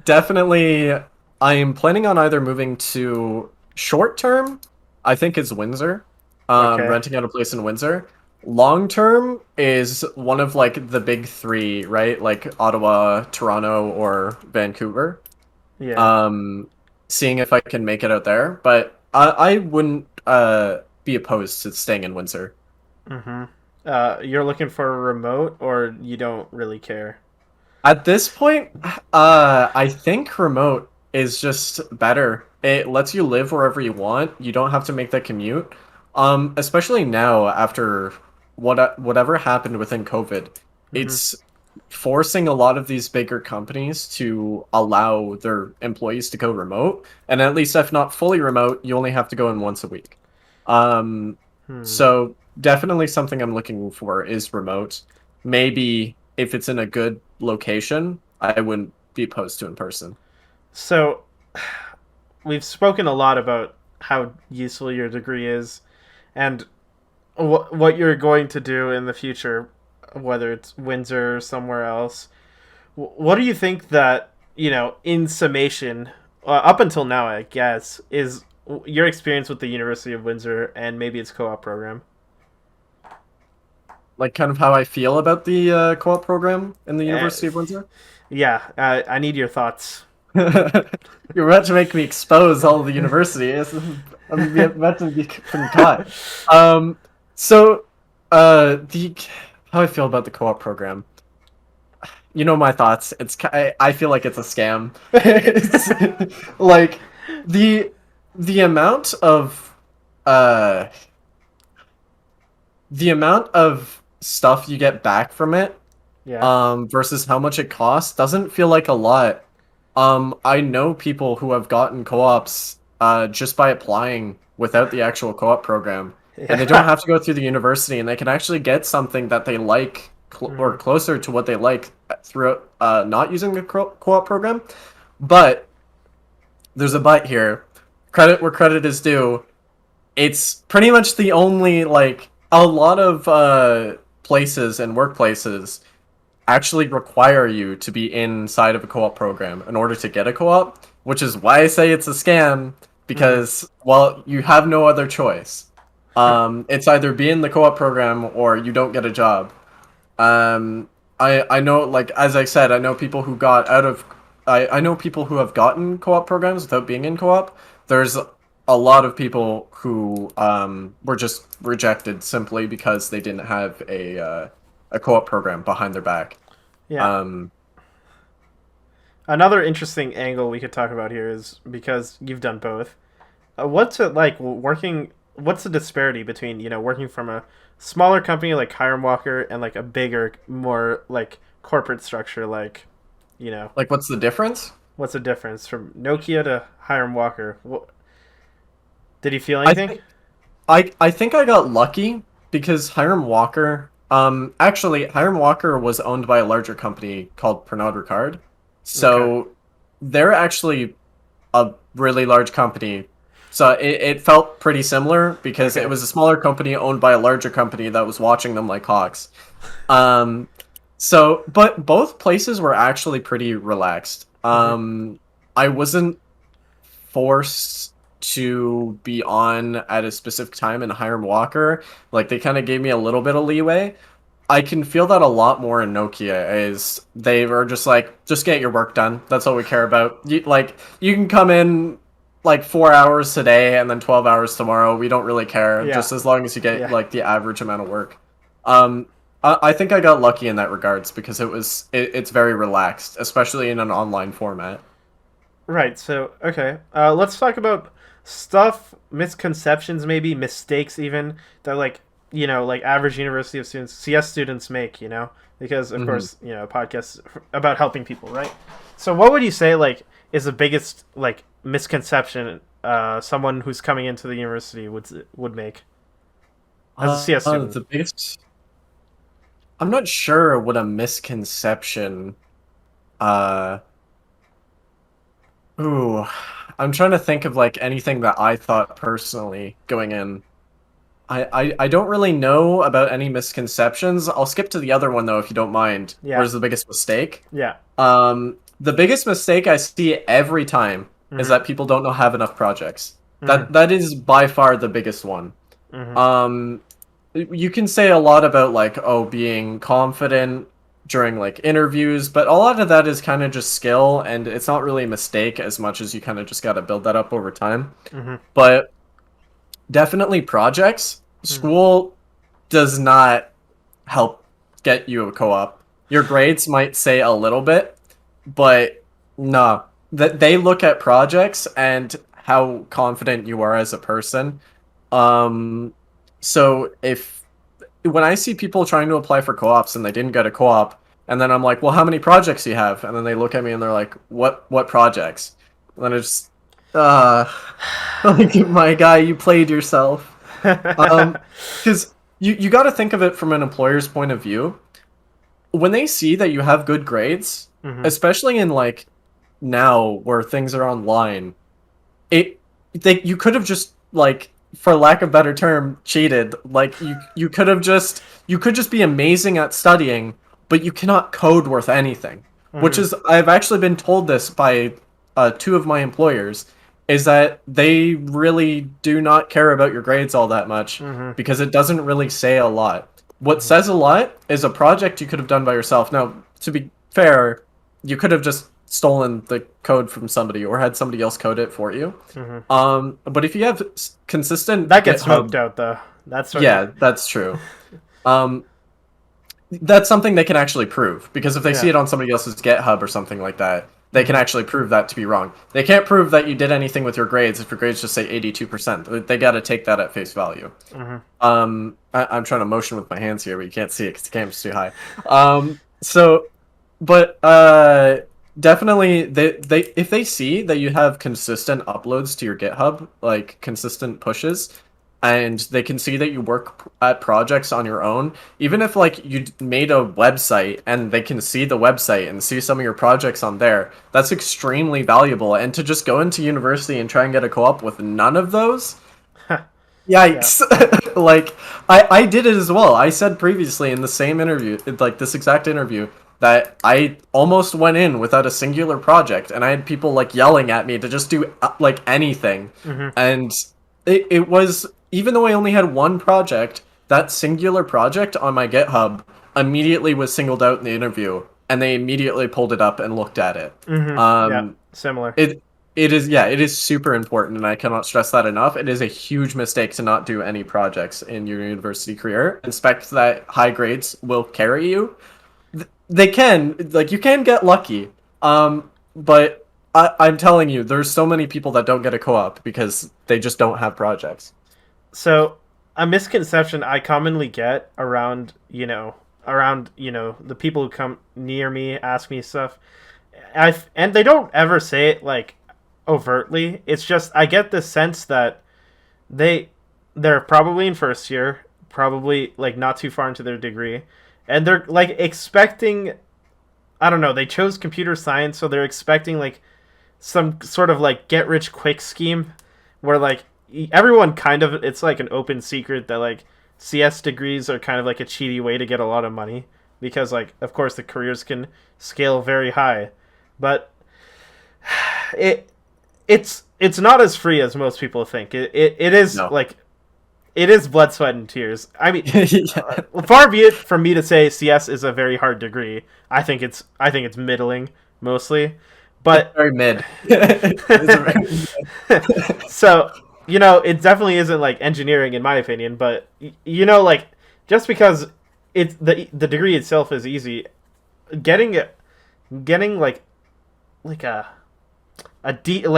Definitely I'm planning on either moving to short term, I think it's Windsor. Okay. Renting out a place in Windsor. Long term is one of like the big three, right? Like Ottawa, Toronto, or Vancouver. Yeah. um, Seeing if I can make it out there. But I wouldn't be opposed to staying in Windsor. Mm-hmm. You're looking for a remote, or you don't really care? At this point, I think remote is just better. It lets you live wherever you want. You don't have to make that commute. Especially now after whatever happened within COVID, Mm-hmm. it's forcing a lot of these bigger companies to allow their employees to go remote. And at least if not fully remote, you only have to go in once a week. Um, Hmm. so definitely something I'm looking for is remote. Maybe if it's in a good location, I wouldn't be opposed to in person. So we've spoken a lot about how useful your degree is, and what you're going to do in the future, whether it's Windsor or somewhere else. What do you think that, in summation, up until now, I guess, is your experience with the University of Windsor and maybe its co-op program? Like kind of how I feel about the co-op program in the Uh, University of Windsor. yeah, I need your thoughts. You're about to make me expose all of the university. I'm about to be caught. Um, so, the how I feel about the co-op program. You know my thoughts. I feel like it's a scam. It's like the the amount of uh the amount of stuff you get back from it Yeah. versus how much it costs doesn't feel like a lot. I know people who have gotten co-ops just by applying without the actual co-op program, and they don't Yeah. have to go through the university, and they can actually get something that they like or Mhm. closer to what they like through not using the co-op program. But there's a but here. Credit where credit is due. It's pretty much the only like a lot of places and workplaces actually require you to be inside of a co-op program in order to get a co-op, which is why I say it's a scam Mhm. because well, you have no other choice. It's either be in the co-op program or you don't get a job. I know like as I said, I know people who got out of I know people who have gotten co-op programs without being in co-op. There's a lot of people who were just rejected simply because they didn't have a co-op program behind their back. Yeah. Um, Another interesting angle we could talk about here is because you've done both. What's it like working? What's the disparity between working from a smaller company like Hiram Walker and like a bigger, more like corporate structure like you know like what's the difference? what's the difference from Nokia to Hiram Walker? Did he feel I anything? think I think I got lucky because Hiram Walker actually Hiram Walker was owned by a larger company called Pernod Ricard. Okay. So they're actually a really large company. So it felt pretty similar because it Okay. was a smaller company owned by a larger company that was watching them like hawks. Um, but both places were actually pretty relaxed. Hmm. I wasn't forced. to be on at a specific time in Hiram Walker, like they kind of gave me a little bit of leeway. I can feel that a lot more in Nokia is they were just like, just get your work done. That's all we care about. You can come in like 4 hours today and then 12 hours tomorrow. We don't really care, Yeah. just as long as you get Yeah. like the average amount of work. I think I got lucky in that regards because it's very relaxed, especially in an online format. Right. So, okay. Let's talk about stuff, misconceptions, maybe mistakes, even that like average university of students, CS students make. Because of hmm course, podcasts about helping people, right? So, what would you say is the biggest misconception someone who's coming into the university would make as a CS student? The biggest. I'm not sure what a misconception. Uh, Ooh, I'm trying to think of like anything that I thought personally going in. I don't really know about any misconceptions. I'll skip to the other one though, if you don't mind. Yeah. Where's the biggest mistake? Yeah. The biggest mistake I see every time is Mhm. that people don't know have enough projects. Mhm. That is by far the biggest one. Mhm. Um, you can say a lot about like being confident during like interviews, but a lot of that is kind of just skill, and it's not really a mistake as much as you kind of just got to build that up over time. Mhm. But definitely projects. Mhm. School does not help get you a co-op. Your grades might say a little bit, but no. That they look at projects and how confident you are as a person. Um, so if when I see people trying to apply for co-ops and they didn't get a co-op, and then I'm like, well, how many projects do you have? And then they look at me and they're like, what projects? And then it's uh like my guy, you played yourself. Because you got to think of it from an employer's point of view. When they see that you have good grades, Mhm. especially in like now where things are online, it you could have just like, for lack of better term, cheated. Like you could just be amazing at studying, but you cannot code worth anything. Which Mhm. is, I've actually been told this by two of my employers, is that they really do not care about your grades all that much Mhm. because it doesn't really say a lot. What Mhm. says a lot is a project you could have done by yourself. Now, to be fair, you could have just stolen the code from somebody or had somebody else code it for you. Mhm. But if you have consistent That gets smoked GitHub, out though. That's what. yeah, that's true. Um, that's something they can actually prove because if they see Yeah. it on somebody else's GitHub or something like that, they can Mhm. actually prove that to be wrong. They can't prove that you did anything with your grades if your grades just say 82%. They got to take that at face value. Mhm. I'm trying to motion with my hands here, but you can't see it because the camera's too high. So, but definitely they if they see that you have consistent uploads to your GitHub, like consistent pushes, and they can see that you work at projects on your own, even if like you made a website and they can see the website and see some of your projects on there, that's extremely valuable. And to just go into university and try and get a co-op with none of those, Yeah. yikes. Like I did it as well. I said previously in the same interview, like this exact interview, that I almost went in without a singular project, and I had people like yelling at me to just do like anything. Mhm. And it was, even though I only had one project, that singular project on my GitHub immediately was singled out in the interview, and they immediately pulled it up and looked at it. Mhm. Yeah. Um, Similar. it it is, yeah, it is super important, and I cannot stress that enough. It is a huge mistake to not do any projects in your university career. Expect that high grades will carry you. They can, like, you can get lucky. But I'm telling you, there's so many people that don't get a co-op because they just don't have projects. So, a misconception I commonly get around the people who come near me, ask me stuff, and they don't ever say it like overtly. It's just I get the sense that they they're probably in first year, probably like not too far into their degree, and they're like expecting, I don't know, they chose computer science, so they're expecting like some sort of like get rich quick scheme where like everyone kind of, it's like an open secret that like CS degrees are kind of like a cheaty way to get a lot of money because like of course the careers can scale very high. But it it's not as free as most people think. It is No. like it is blood, sweat, and tears. I mean, Yeah. far be it from me to say CS is a very hard degree. I think it's middling mostly, It's but very mid. It's a very so it definitely isn't like engineering in my opinion. But like just because it's the degree itself is easy, getting getting like like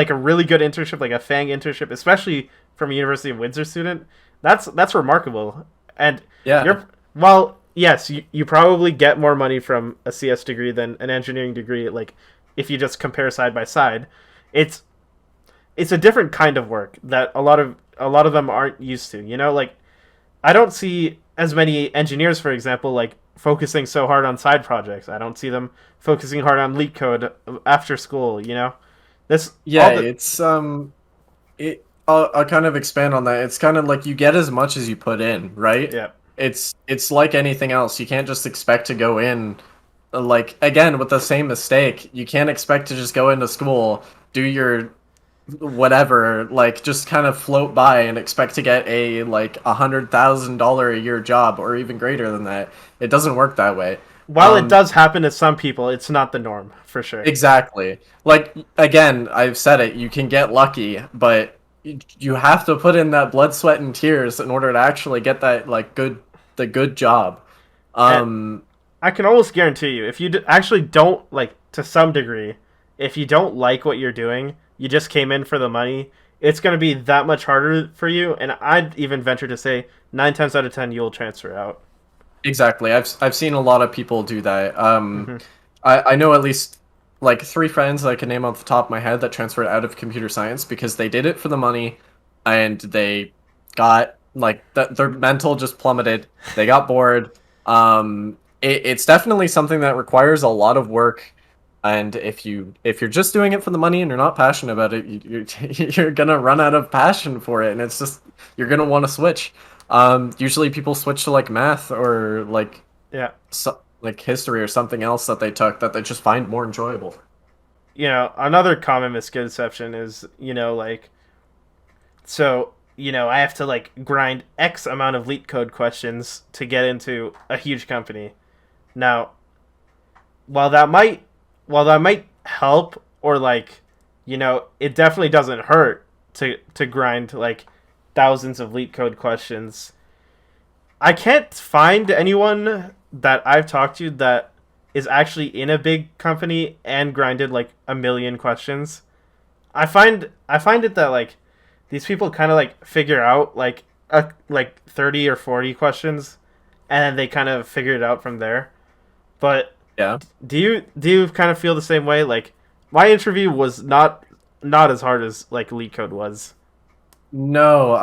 a really good internship, like a FANG internship, especially from a University of Windsor student, that's remarkable. And yeah. you're well, yes, you probably get more money from a CS degree than an engineering degree. Like if you just compare side by side, it's it's a different kind of work that a lot of them aren't used to. Like I don't see as many engineers, for example, like focusing so hard on side projects. I don't see them focusing hard on leak code after school. This Yeah, all the it's I'll kind of expand on that. It's kind of like you get as much as you put in, right? yeah. It's like anything else. You can't just expect to go in like again with the same mistake. You can't expect to just go into school, do your whatever, like just kind of float by and expect to get a like $100,000 a year job or even greater than that. It doesn't work that way. While it does happen to some people, it's not the norm for sure. Exactly. Like again, I've said it, you can get lucky, but you have to put in that blood, sweat and tears in order to actually get that like the good job. And Um I can almost guarantee you, if you actually don't like to some degree, if you don't like what you're doing, you just came in for the money. It's going to be that much harder for you, and I'd even venture to say 9 times out of 10 you'll transfer out. exactly. I've seen a lot of people do that. Hmm. I know at least like three friends that I can name off the top of my head that transferred out of computer science because they did it for the money and they got like their mental just plummeted. They got bored. It's definitely something that requires a lot of work. And if you're just doing it for the money and you're not passionate about it, you're gonna run out of passion for it, and it's just you're gonna want to switch. Usually people switch to like math or like Yeah. like history or something else that they took that they just find more enjoyable. Another common misconception is, like, so, I have to, like, grind X amount of leak code questions to get into a huge company. Now, while that might, while that might help, or, like, it definitely doesn't hurt to grind, like, thousands of leak code questions. I can't find anyone that I've talked to that is actually in a big company and grinded like a million questions. I find it that like these people kind of like figure out like 30 or 40 questions and then they kind of figure it out from there. But Yeah. do you kind of feel the same way? Like my interview was not as hard as like leak code was. No,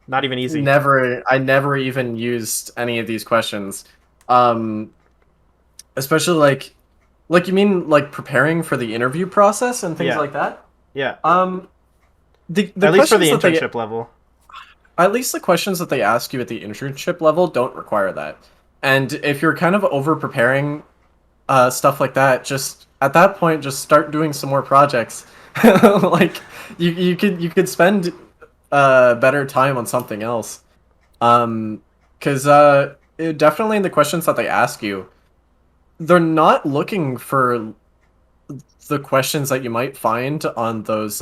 Not even easy. I never even used any of these questions. Um, Especially like you mean like preparing for the interview process and things Yeah. like that? Yeah. Um, the At least for questions the that they internship level. at least the questions that they ask you at the internship level don't require that. And if you're kind of over preparing stuff like that, just at that point just start doing some more projects. Like you could spend better time on something else. Because definitely in the questions that they ask you, they're not looking for the questions that you might find on those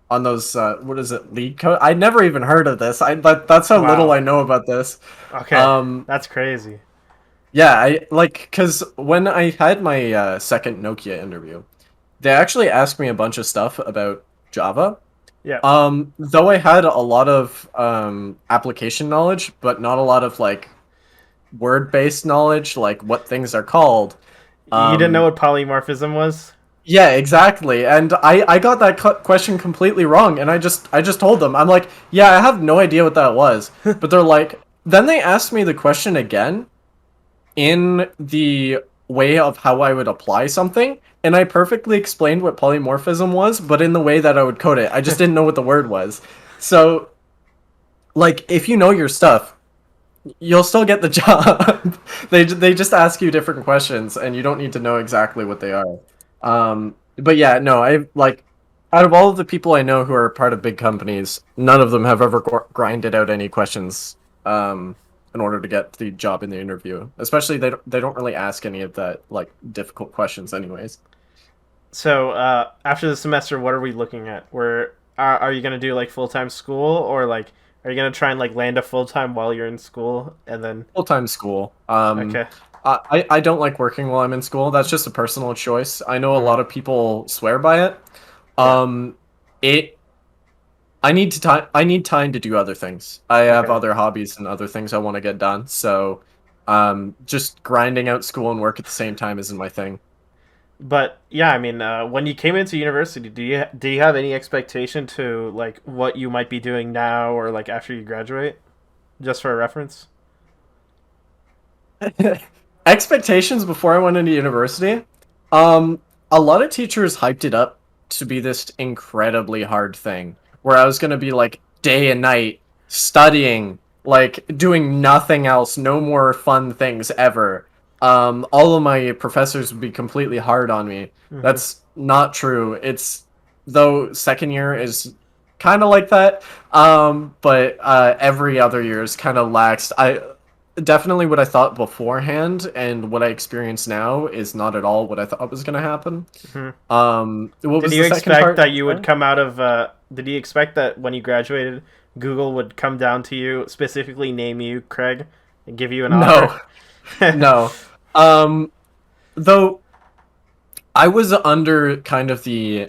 what is it, lead code. I never even heard of this. That's how little Wow. I know about this. Okay. Um, That's crazy. yeah, I like because when I had my second Nokia interview, they actually asked me a bunch of stuff about Java. Yeah. Though I had a lot of application knowledge, but not a lot of like word-based knowledge, like what things are called. You didn't know Um, what polymorphism was? yeah, exactly. And I got that question completely wrong, and I just told them, I'm like, yeah, I have no idea what that was. But they're like, then they asked me the question again in the way of how I would apply something, and I perfectly explained what polymorphism was, but in the way that I would code it. I just didn't know what the word was. So, like, if you know your stuff, you'll still get the job. They just ask you different questions, and you don't need to know exactly what they are. But yeah, no, I like. out of all of the people I know who are part of big companies, none of them have ever grinded out any questions in order to get the job in the interview. Especially they don't really ask any of that like difficult questions, anyways. So after the semester, what are we looking at? Are you gonna do like full time school, or like are you gonna try and like land a full time while you're in school and then? Full time school. Okay. I don't like working while I'm in school. That's just a personal choice. I know a Mhm. lot of people swear by it. Yeah. Um, it I need time to do other things. I have Okay. other hobbies and other things I want to get done. So, just grinding out school and work at the same time isn't my thing. But yeah, I mean, when you came into university, do you have any expectation to like what you might be doing now or like after you graduate, just for a reference? Expectations before I went into university. A lot of teachers hyped it up to be this incredibly hard thing where I was going to be like day and night studying, like doing nothing else, no more fun things ever. All of my professors would be completely hard on me. Mm-hmm. That's not true. It's though second year is kind of like that. But every other year is kind of laxed. I definitely what I thought beforehand and what I experience now is not at all what I thought was going to happen. Hmm. What Did was you the second expect part? that you would come out of? Did you expect that when you graduated, Google would come down to you, specifically name you Craig, and give you an offer? No, no. Um, though I was under kind of the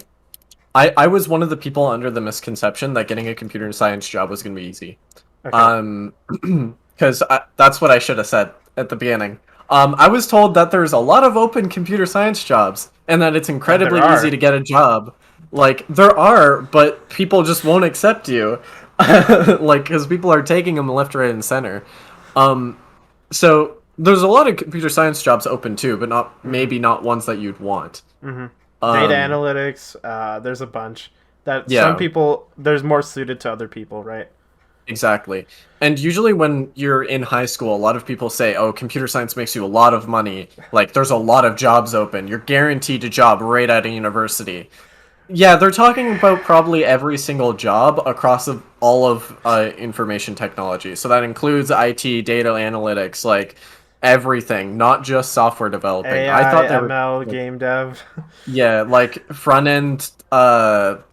I was one of the people under the misconception that getting a computer science job was going to be easy. Okay. Um, because that's what I should have said at the beginning. I was told that there's a lot of open computer science jobs and that it's And there incredibly easy are. to get a job. Like there are, but people just won't accept you. Like because people are taking them left, right, and center. Um, so there's a lot of computer science jobs open too, but not Mm-hmm. maybe not ones that you'd want. Mm-hmm. Data Um, analytics. There's a bunch that some yeah, people there's more suited to other people, right? exactly. And usually when you're in high school, a lot of people say, "Oh, computer science makes you a lot of money. Like there's a lot of jobs open. You're guaranteed a job right out of university." Yeah, they're talking about probably every single job across all of information technology. So that includes IT, data analytics, like everything, not just software developing. I AI, thought there were ML, like, game dev. yeah, like front end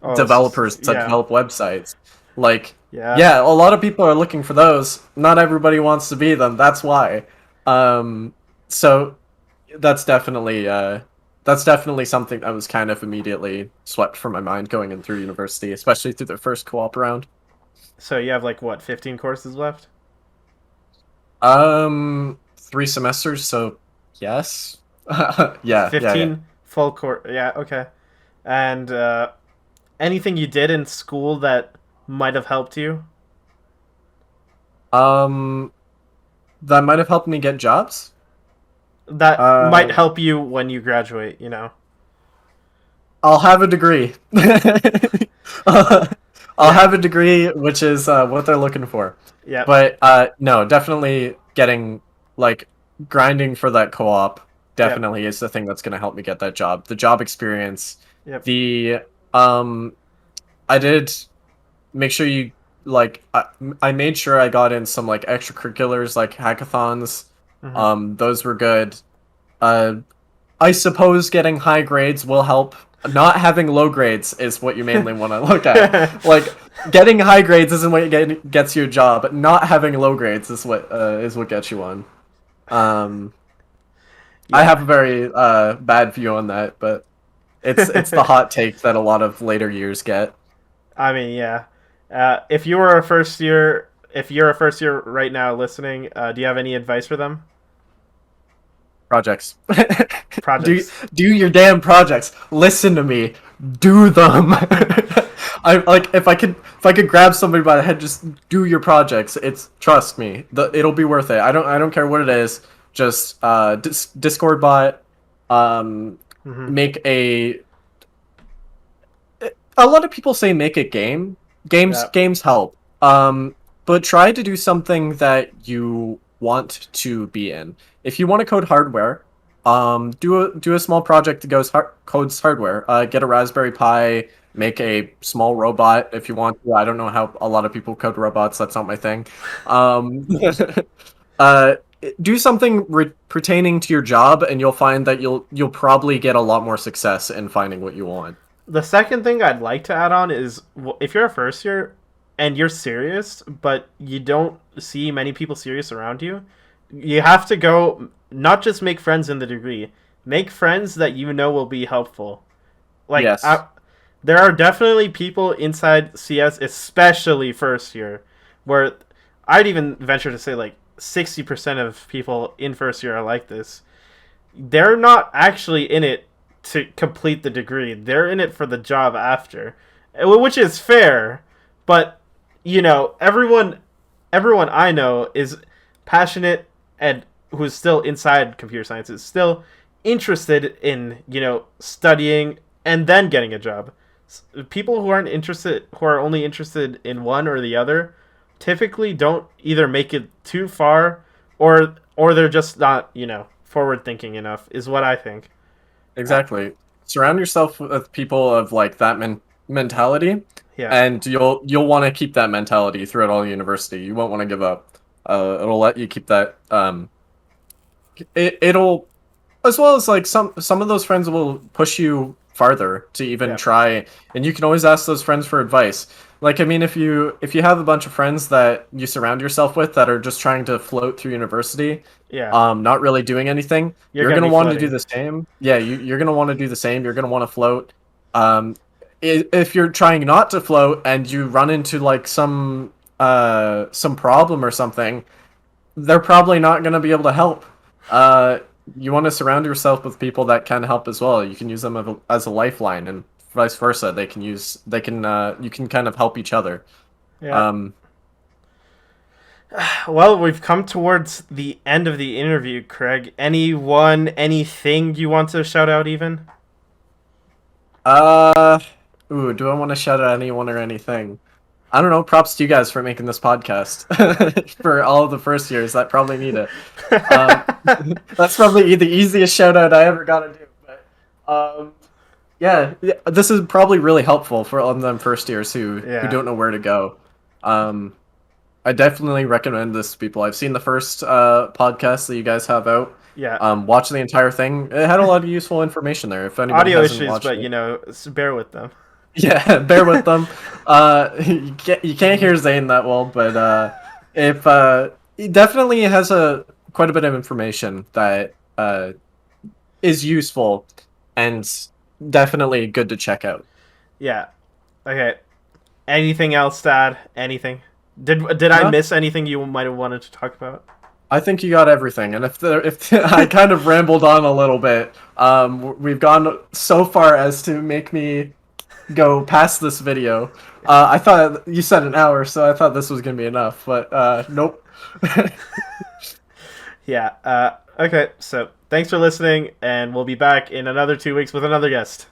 Oh, developers to yeah, develop websites. Like, yeah. yeah, a lot of people are looking for those. Not everybody wants to be them. That's why. Um, so that's definitely that's definitely something that was kind of immediately swept from my mind going in through university, especially through the first co-op round. So you have like what, 15 courses left? 3 semesters, so yes. Yeah. 15 full course. Yeah, okay. And anything you did in school that might have helped you? Um, that might have helped me get jobs. That might Uh, help you when you graduate, you know? I'll have a degree. I'll Yeah, have a degree, which is what they're looking for. yeah, But no, definitely getting like grinding for that co-op yep, definitely is the thing that's going to help me get that job. The job experience, yep. the um, I did make sure you like I made sure I got in some like extracurriculars like hackathons. Hmm. Those were good. Uh, I suppose getting high grades will help. Not having low grades is what you mainly want to look at. Like getting high grades isn't what gets you a job, but not having low grades is what gets you one. Um, I Yeah, have a very bad view on that, but it's the hot take that a lot of later years get. I mean, yeah. If you're a first year right now listening, do you have any advice for them? Projects. do Projects. do your damn projects. Listen to me. Do them. I like if I could grab somebody by the head, just do your projects. It's trust me, it'll be worth it. I don't care what it is. Just Discord bot. Um, Hmm. make a lot of people say make a game. Yeah. Games help. But try to do something that you want to be in. If you want to code hardware, Do a small project that codes hardware. Get a Raspberry Pi, make a small robot if you want to. I don't know how a lot of people code robots. That's not my thing. Um, uh, do something pertaining to your job, and you'll find that you'll probably get a lot more success in finding what you want. The second thing I'd like to add on is if you're a first year and you're serious, but you don't see many people serious around you, you have to go not just make friends in the degree, make friends that you know will be helpful. Like, Yes. there are definitely people inside CS, especially first year, where I'd even venture to say like 60% of people in first year are like this. They're not actually in it to complete the degree. They're in it for the job after, which is fair. But everyone I know is passionate and who's still inside computer science is still interested in studying and then getting a job. People who aren't interested, who are only interested in one or the other, typically don't either make it too far or they're just not forward thinking enough, is what I think. Exactly. Surround yourself with people of like that mentality, Yeah. and you'll want to keep that mentality throughout all university. You won't want to give up. It'll let you keep that. It'll, as well as like some of those friends will push you farther to even Yeah. try, and you can always ask those friends for advice. Like, I mean, if you have a bunch of friends that you surround yourself with that are just trying to float through university, Yeah. not really doing anything, You're you're gonna gonna be want to do floating. the same. Yeah, you're gonna want to do the same. You're gonna want to float. Um, if you're trying not to float and you run into like some problem or something, they're probably not gonna be able to help. Uh, you want to surround yourself with people that can help as well. You can use them as a lifeline, and vice versa. You can kind of help each other. Yeah. Um, Well, we've come towards the end of the interview, Craig. Anything you want to shout out even? uh, do I want to shout out anyone or anything? I don't know. Props to you guys for making this podcast for all of the first years that probably need it. Um, that's probably the easiest shout out I ever got to do. But yeah, this is probably really helpful for all of them first years who Yeah. don't know where to go. Um, I definitely recommend this to people. I've seen the first podcast that you guys have out. Yeah. Watch the entire thing. It had a lot of useful information there. If anyone Audio hasn't issues, watched but it, bear with them. yeah, bear with them. You can't hear Zane that well, but if he definitely has a quite a bit of information that is useful and definitely good to check out. Yeah. Okay. Anything else to add? Anything? Did I No, miss anything you might have wanted to talk about? I think you got everything. And if I kind of rambled on a little bit, we've gone so far as to make me go past this video. I thought you said an hour, so I thought this was gonna be enough, but nope. Yeah. Okay. So thanks for listening, and we'll be back in another 2 weeks with another guest.